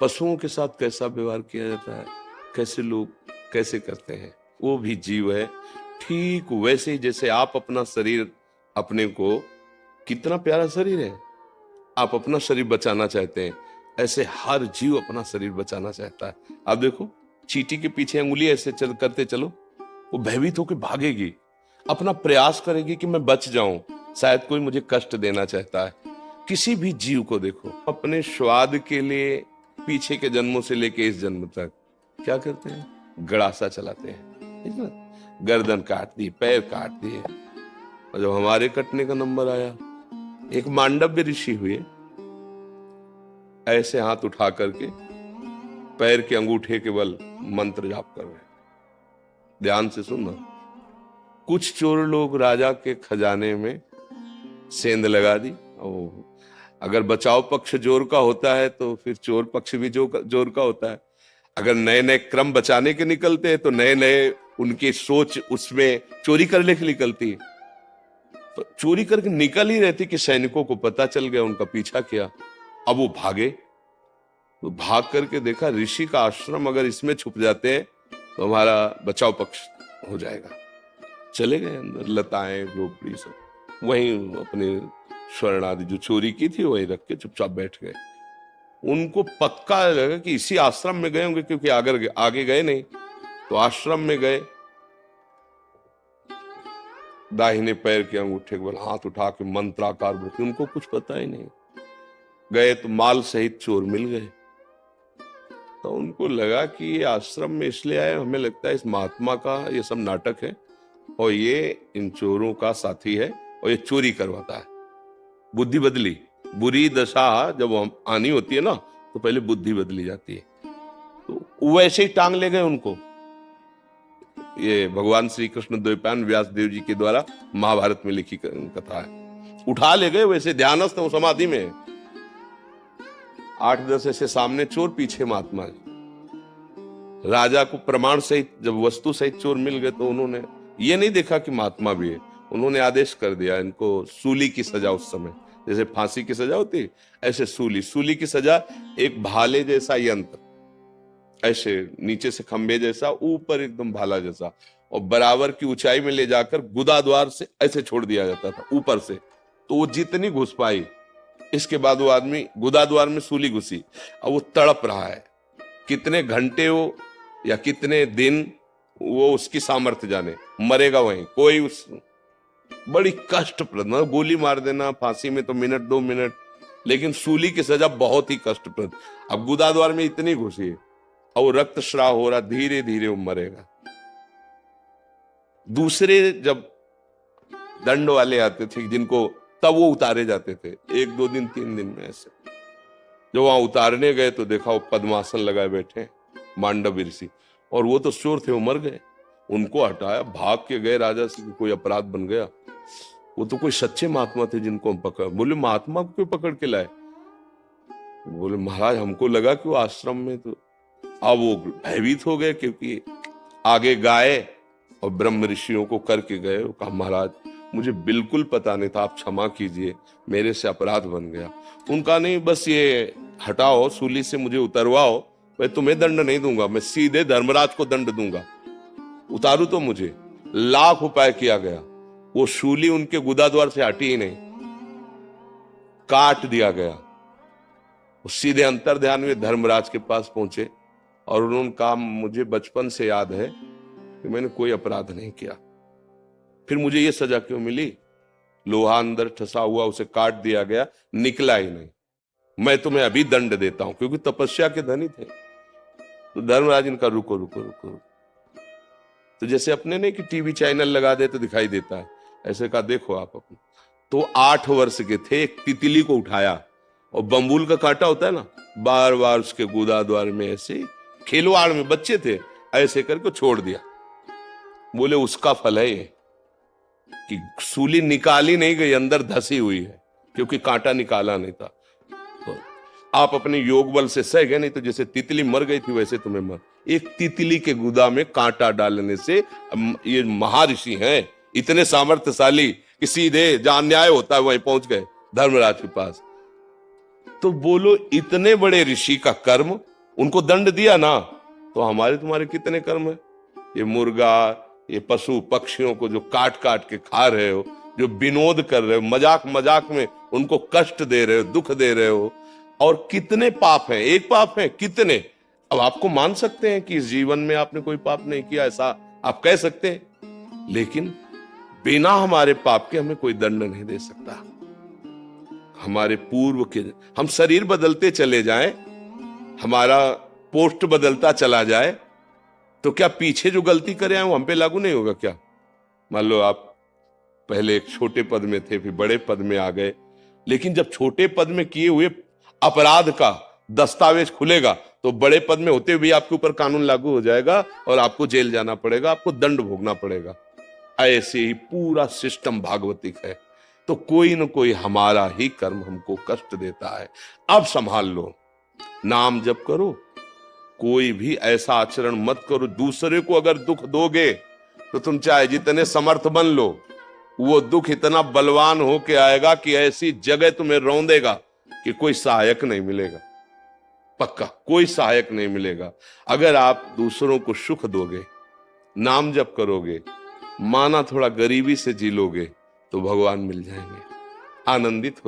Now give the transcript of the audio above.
पशुओं के साथ कैसा व्यवहार किया जाता है, कैसे लोग कैसे करते हैं, वो भी जीव है। ठीक वैसे ही जैसे आप अपना शरीर, अपने को, कितना प्यारा शरीर है, आप अपना शरीर बचाना चाहते हैं, ऐसे हर जीव अपना शरीर बचाना चाहता है। आप देखो, चींटी के पीछे अंगुली ऐसे करते चलो, वो भयभीत होकर भागेगी, अपना प्रयास करेगी कि मैं बच जाऊं, शायद कोई मुझे कष्ट देना चाहता है। किसी भी जीव को देखो, अपने स्वाद के लिए पीछे के जन्मों से लेके इस जन्म तक क्या करते हैं, गड़ासा चलाते हैं, गर्दन काट दी, पैर काट दिए। और जब हमारे कटने का नंबर आया, एक मांडव्य ऋषि हुए, ऐसे हाथ उठा करके पैर के अंगूठे के बल मंत्र जाप कर रहे। ध्यान से सुनना, कुछ चोर लोग राजा के खजाने में सेंध लगा दी। अगर बचाव पक्ष जोर का होता है तो फिर चोर पक्ष भी जोर का होता है। अगर नए नए क्रम बचाने के निकलते हैं तो नए नए उनकी सोच उसमें चोरी करने की निकलती है। तो चोरी करके निकल ही रहती कि सैनिकों को पता चल गया, उनका पीछा किया। अब वो भागे, तो भाग करके देखा ऋषि का आश्रम, अगर इसमें छुप जाते हैं तो हमारा बचाव पक्ष हो जाएगा। चले गए अंदर, लताएं झोपड़ी सब, वहीं अपने स्वर्ण आदि जो चोरी की थी वहीं रख के चुपचाप बैठ गए। उनको पक्का लगा कि इसी आश्रम में गए होंगे, क्योंकि आगे गए नहीं। तो आश्रम में गए, दाहिने पैर के अंगूठे के बल हाथ उठा के मंत्राकार बोलते, उनको कुछ पता ही नहीं। गए तो माल सहित चोर मिल गए। तो उनको लगा कि ये आश्रम में इसलिए आए, हमें लगता है इस महात्मा का ये सब नाटक है और ये इन चोरों का साथी है और ये चोरी करवाता है। बुद्धि बदली, बुरी दशा जब आनी होती है ना तो पहले बुद्धि बदली जाती है। तो वैसे ही टांग ले गए उनको। ये भगवान श्री कृष्ण द्वैपायन व्यास देव जी के द्वारा महाभारत में लिखी कथा है। उठा ले गए, वैसे ध्यानस्थ वो समाधि में, 8-10 ऐसे सामने चोर, पीछे महात्मा जी। राजा को प्रमाण सहित जब वस्तु सहित चोर मिल गए तो उन्होंने ये नहीं देखा कि महात्मा भी है, उन्होंने आदेश कर दिया इनको सूली की सजा। उस समय जैसे फांसी की सजा होती ऐसे सूली की सजा, एक भाले जैसा यंत्र, ऐसे नीचे से खंबे जैसा, ऊपर एकदम भाला जैसा, और बराबर की ऊंचाई में ले जाकर गुदा द्वार से ऐसे छोड़ दिया जाता था ऊपर से। तो वो जितनी घुस पाई, इसके बाद वो आदमी गुदा द्वार में सूली घुसी, अब वो तड़प रहा है, कितने घंटे हो या कितने दिन, वो उसकी सामर्थ्य जाने, मरेगा वहीं। कोई उस बड़ी कष्टप्रद, मतलब गोली मार देना फांसी में तो मिनट 2 मिनट, लेकिन सूली की सजा बहुत ही कष्टप्रद। अब गुदा द्वार में इतनी घुसी है और रक्त स्राव हो रहा, धीरे धीरे वो मरेगा। दूसरे जब दंड वाले आते थे जिनको, तब वो उतारे जाते थे 1-2 दिन 3 दिन में ऐसे। जब वहां उतारने गए तो देखा वो पद्मासन लगाए बैठे मांडव ऋषि, और वो तो चोर थे, वो मर गए। उनको हटाया, भाग के गए राजा से, कोई अपराध बन गया। वो तो कोई सच्चे महात्मा थे जिनको हम पकड़, बोले महात्मा को क्यों पकड़ के लाए? बोले महाराज हमको लगा कि वो आश्रम में, तो अब वो भयभीत हो गए, क्योंकि आगे गाय और ब्रह्म ऋषियों को करके गए। वो कहा महाराज मुझे बिल्कुल पता नहीं था, आप क्षमा कीजिए, मेरे से अपराध बन गया। उनका नहीं, बस ये हटाओ, सूली से मुझे उतरवाओ, मैं तुम्हें दंड नहीं दूंगा, मैं सीधे धर्मराज को दंड दूंगा, उतारू तो मुझे। लाख उपाय किया गया, वो सूली उनके गुदा द्वार से हटी ही नहीं, काट दिया गया। वो सीधे अंतर ध्यान में धर्मराज के पास पहुंचे और उन्होंने कहा मुझे बचपन से याद है कि मैंने कोई अपराध नहीं किया, फिर मुझे ये सजा क्यों मिली? लोहा अंदर ठसा हुआ, उसे काट दिया गया, निकला ही नहीं। मैं तुम्हें अभी दंड देता हूं, क्योंकि तपस्या के धनी थे। तो धर्मराज इनका रुको रुको रुको, तो जैसे अपने नहीं कि टीवी चैनल लगा दे तो दिखाई देता है, ऐसे कहा देखो आप अपने। तो 8 वर्ष के थे, एक तितली को उठाया और बम्बूल का कांटा होता है ना, बार बार उसके गुदा द्वार में ऐसे खिलवाड़ में, बच्चे थे, ऐसे करके छोड़ दिया। बोले उसका फल है ये कि सूली निकाली नहीं गई, अंदर धसी हुई है, क्योंकि कांटा निकाला नहीं था। तो आप अपने योग बल से सह गए, नहीं तो जैसे तितली मर गई थी वैसे तुम्हें मर। एक तितली के गुदा में कांटा डालने से, ये महर्षि हैं इतने सामर्थ्यशाली कि सीधे जहां न्याय होता है वहीं पहुंच गए धर्मराज के पास। तो बोलो, इतने बड़े ऋषि का कर्म, उनको दंड दिया ना, तो हमारे तुम्हारे कितने कर्म है? ये मुर्गा, ये पशु पक्षियों को जो काट काट के खा रहे हो, जो विनोद कर रहे हो, मजाक मजाक में उनको कष्ट दे रहे हो, दुख दे रहे हो, और कितने पाप हैं? एक पाप है, कितने? अब आपको मान सकते हैं कि इस जीवन में आपने कोई पाप नहीं किया, ऐसा आप कह सकते हैं, लेकिन बिना हमारे पाप के हमें कोई दंड नहीं दे सकता। हमारे पूर्व के, हम शरीर बदलते चले जाएं, हमारा पोस्ट बदलता चला जाए, तो क्या पीछे जो गलती करे हैं वो हम पे लागू नहीं होगा क्या? मान लो आप पहले एक छोटे पद में थे, फिर बड़े पद में आ गए, लेकिन जब छोटे पद में किए हुए अपराध का दस्तावेज खुलेगा तो बड़े पद में होते हुए आपके ऊपर कानून लागू हो जाएगा और आपको जेल जाना पड़ेगा, आपको दंड भोगना पड़ेगा। ऐसे ही पूरा सिस्टम भागवतिक है। तो कोई न कोई हमारा ही कर्म हमको कष्ट देता है। अब संभाल लो, नाम जप करो, कोई भी ऐसा आचरण मत करो। दूसरे को अगर दुख दोगे तो तुम चाहे जितने समर्थ बन लो, वो दुख इतना बलवान होके आएगा कि ऐसी जगह तुम्हें रौंदेगा कि कोई सहायक नहीं मिलेगा। पक्का कोई सहायक नहीं मिलेगा। अगर आप दूसरों को सुख दोगे, नाम जप करोगे, माना थोड़ा गरीबी से जी लोगे, तो भगवान मिल जाएंगे। आनंदित हो।